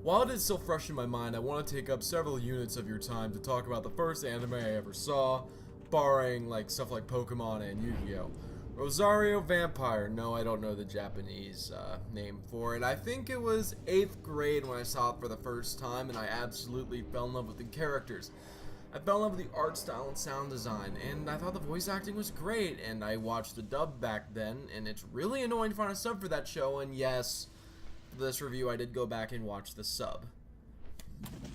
While it is still fresh in my mind, I want to take up several units of your time to talk about the first anime I ever saw, barring like stuff like Pokemon and Yu-Gi-Oh! Rosario Vampire. No, I don't know the Japanese name for it. I think it was 8th grade when I saw it for the first time, and I absolutely fell in love with the characters. I fell in love with the art style and sound design, and I thought the voice acting was great, and I watched the dub back then, and it's really annoying to find a sub for that show, and yes, for this review I did go back and watch the sub.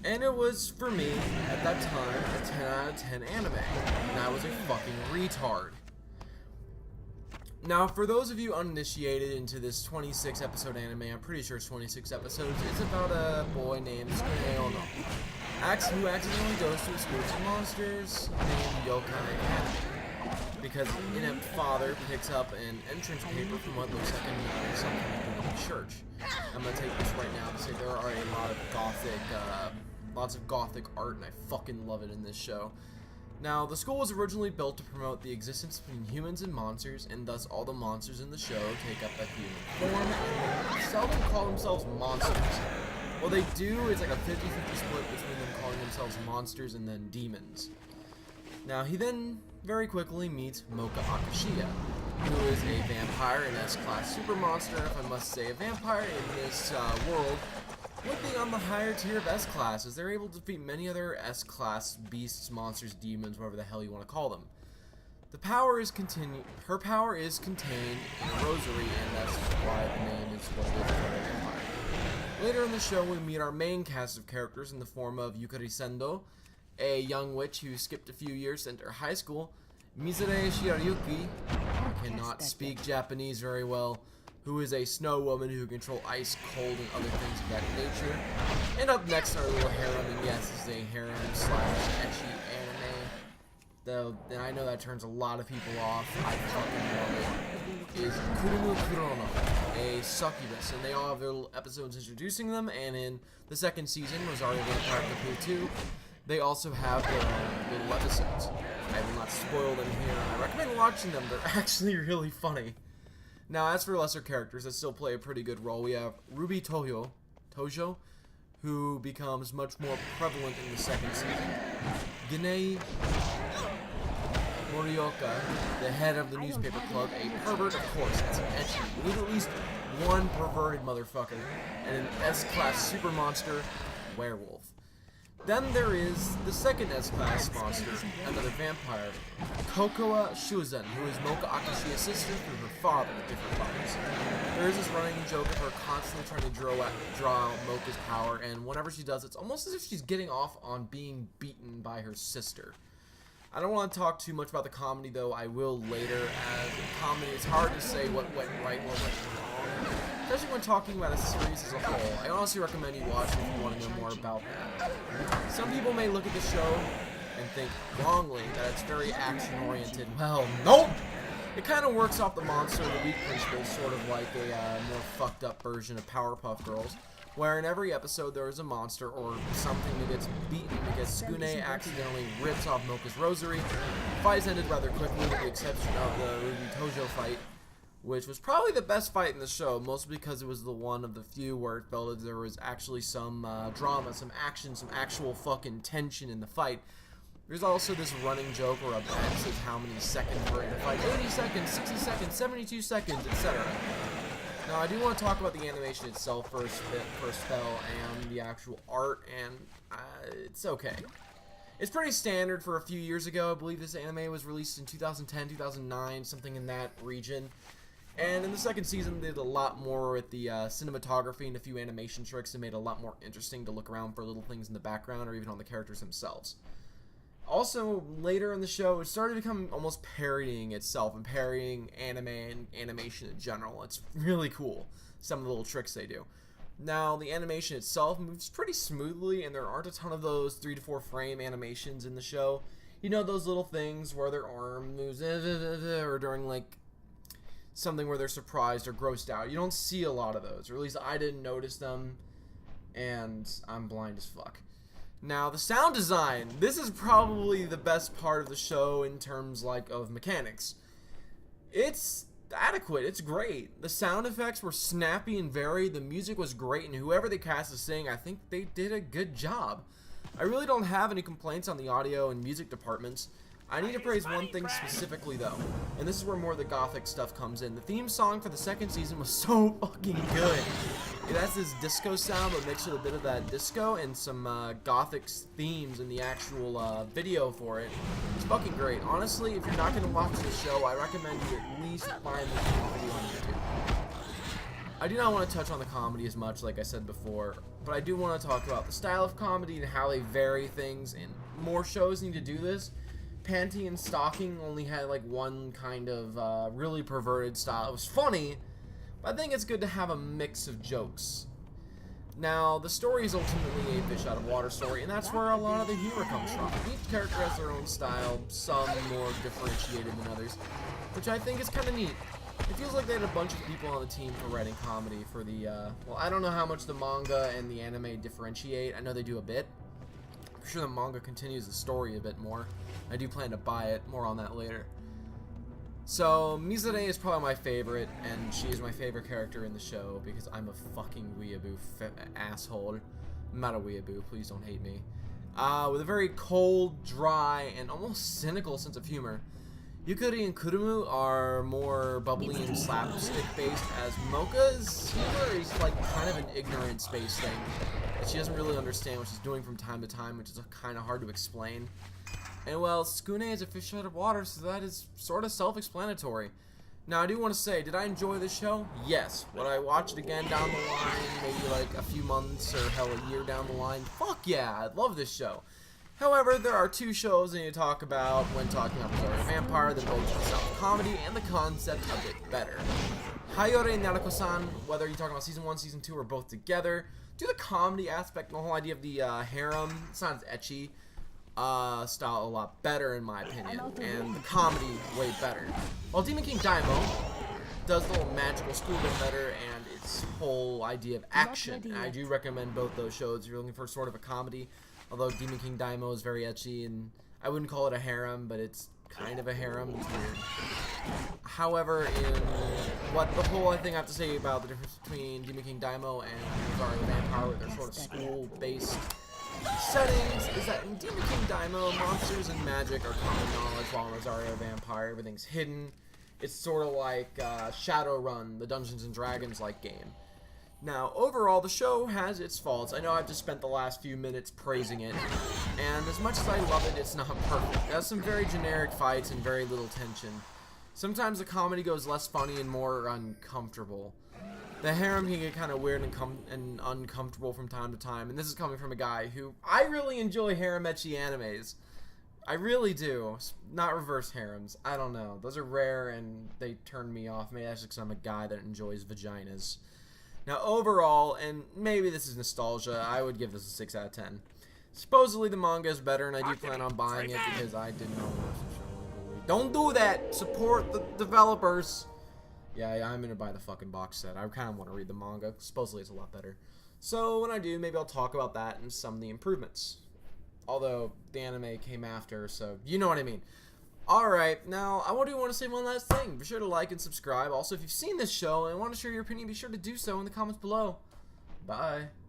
And it was, for me, at that time, a 10 out of 10 anime, and I was a fucking retard. Now, for those of you uninitiated into this 26 episode anime, I'm pretty sure it's 26 episodes, it's about a boy named Tsuneyono, who accidentally goes to a school of monsters named Yokai Academy, because an inept father picks up an entrance paper from what looks like something in a church. I'm going to take this right now to say there are a lot of lots of gothic art, and I fucking love it in this show. Now, the school was originally built to promote the existence between humans and monsters, and thus all the monsters in the show take up a human form, and they seldom call themselves monsters. What they do is like a 50-50 split between them calling themselves monsters and then demons. Now, he then very quickly meets Mocha Akashiya, who is a vampire and S-class super monster. If I must say, a vampire in this world would be on the higher tier of S-class, as they're able to defeat many other S-class beasts, monsters, demons, whatever the hell you want to call them. Her power is contained in a rosary, and that's why the name is what it is for the vampire. Later in the show, we meet our main cast of characters in the form of Yukari Sendo, a young witch who skipped a few years to enter high school, Mizure Shirayuki, who cannot speak Japanese very well, who is a snow woman who can control ice, cold, and other things of that nature. And up next, our little harem, and yes, this is a harem/ecchi anime. Though, and I know that turns a lot of people off, I fucking love it, is Kurumu Kurono, a succubus, and they all have their little episodes introducing them, and in the second season, Rosario Vampire Kapu 2, they also have their own little episodes. I will not spoil them here, and I recommend watching them, they're actually really funny. Now, as for lesser characters that still play a pretty good role, we have Ruby Tojo, who becomes much more prevalent in the second season. Ginei Morioka, the head of the newspaper club, a pervert, of course, that's an ecchi. We need at least one perverted motherfucker, and an S-class super monster, werewolf. Then there is the second S-class monster, another vampire, Kokoa Shuzen, who is Mocha Akashiya's sister through her father with different fathers. There is this running joke of her constantly trying to draw out Mocha's power, and whenever she does, it's almost as if she's getting off on being beaten by her sister. I don't want to talk too much about the comedy, though I will later, as in comedy it's hard to say what went right or what went wrong, especially when talking about a series as a whole. I honestly recommend you watch it if you want to know more about that. Some people may look at the show and think wrongly that it's very action-oriented. Well, nope! It kind of works off the Monster of the Week principle, sort of like a more fucked-up version of Powerpuff Girls, where in every episode there is a monster or something that gets beaten because Tsukune accidentally rips off Mocha's rosary. The fight ended rather quickly with the exception of the Ruby Tojo fight, which was probably the best fight in the show, mostly because it was the one of the few where it felt as there was actually some drama, some action, some actual fucking tension in the fight. There's also this running joke where a bet says how many seconds we're in a fight. 80 seconds, 60 seconds, 72 seconds, etc. Now, I do want to talk about the animation itself for a spell and the actual art, and it's okay. It's pretty standard for a few years ago. I believe this anime was released in 2010, 2009, something in that region. And in the second season, they did a lot more with the cinematography and a few animation tricks that made it a lot more interesting to look around for little things in the background or even on the characters themselves. Also, later in the show, it started to become almost parodying itself and parodying anime and animation in general. It's really cool, some of the little tricks they do. Now, the animation itself moves pretty smoothly, and there aren't a ton of those 3 to 4 frame animations in the show. You know, those little things where their arm moves, or during, like, something where they're surprised or grossed out. You don't see a lot of those, or at least I didn't notice them, and I'm blind as fuck. Now, the sound design. This is probably the best part of the show in terms, like, of mechanics. It's adequate. It's great. The sound effects were snappy and varied. The music was great, and whoever they cast to sing, I think they did a good job. I really don't have any complaints on the audio and music departments. I need to praise one thing specifically, though, and this is where more of the gothic stuff comes in. The theme song for the second season was so fucking good. It has this disco sound, but mixed with a bit of that disco and some gothic themes in the actual video for it. It's fucking great. Honestly, if you're not going to watch the show, I recommend you at least find the video on YouTube. I do not want to touch on the comedy as much, like I said before, but I do want to talk about the style of comedy and how they vary things, and more shows need to do this. Panty and Stocking only had like one kind of really perverted style. It was funny, but I think it's good to have a mix of jokes. Now, the story is ultimately a fish out of water story, and that's where a lot of the humor comes from. Each character has their own style, some more differentiated than others, which I think is kind of neat. It feels like they had a bunch of people on the team for writing comedy for the, well, I don't know how much the manga and the anime differentiate. I know they do a bit. I'm sure the manga continues the story a bit more. I do plan to buy it. More on that later. So, Mizure is probably my favorite, and she is my favorite character in the show because I'm a fucking weeaboo asshole. I'm not a weeaboo, please don't hate me. With a very cold, dry, and almost cynical sense of humor. Yukari and Kurumu are more bubbly and slapstick based, as Mocha's humor is like kind of an ignorant space thing. She doesn't really understand what she's doing from time to time, which is kind of hard to explain. And well, Tsukune is a fish out of water, so that is sort of self-explanatory. Now, I do want to say, did I enjoy this show? Yes. Would I watch it again down the line, maybe like a few months or hell a year down the line? Fuck yeah, I love this show. However, there are two shows I need to talk about when talking about Rosario Vampire that both the style of comedy and the concept a bit better. Hayore Narako-san, whether you're talking about Season 1, Season 2, or both together, do the comedy aspect and the whole idea of the harem, sounds ecchi, style a lot better in my opinion, and the comedy way better. While Demon King Daimao does the little magical school bit better and its whole idea of action. And I do recommend both those shows if you're looking for sort of a comedy, although Demon King Daimao is very ecchi, and I wouldn't call it a harem, but it's kind of a harem. It's weird. However, in what the whole thing I have to say about the difference between Demon King Daimao and Rosario Vampire, with their sort of school-based settings, is that in Demon King Daimao, monsters and magic are common knowledge, while in Rosario Vampire, everything's hidden. It's sort of like Shadowrun, the Dungeons and Dragons like game. Now, overall, the show has its faults. I know I've just spent the last few minutes praising it, and as much as I love it, it's not perfect. It has some very generic fights and very little tension. Sometimes the comedy goes less funny and more uncomfortable. The harem can get kind of weird and uncomfortable from time to time, and this is coming from a guy who, I really enjoy harem ecchi animes. I really do. Not reverse harems. I don't know. Those are rare and they turn me off. Maybe that's because I'm a guy that enjoys vaginas. Now, overall, and maybe this is nostalgia, I would give this a 6 out of 10. Supposedly the manga is better, and I do plan on buying it because I didn't know. Don't do that! Support the developers! Yeah, I'm gonna buy the fucking box set. I kind of want to read the manga. Supposedly it's a lot better. So when I do, maybe I'll talk about that and some of the improvements. Although the anime came after, so you know what I mean. Alright, now I do want to say one last thing. Be sure to like and subscribe. Also, if you've seen this show and want to share your opinion, be sure to do so in the comments below. Bye.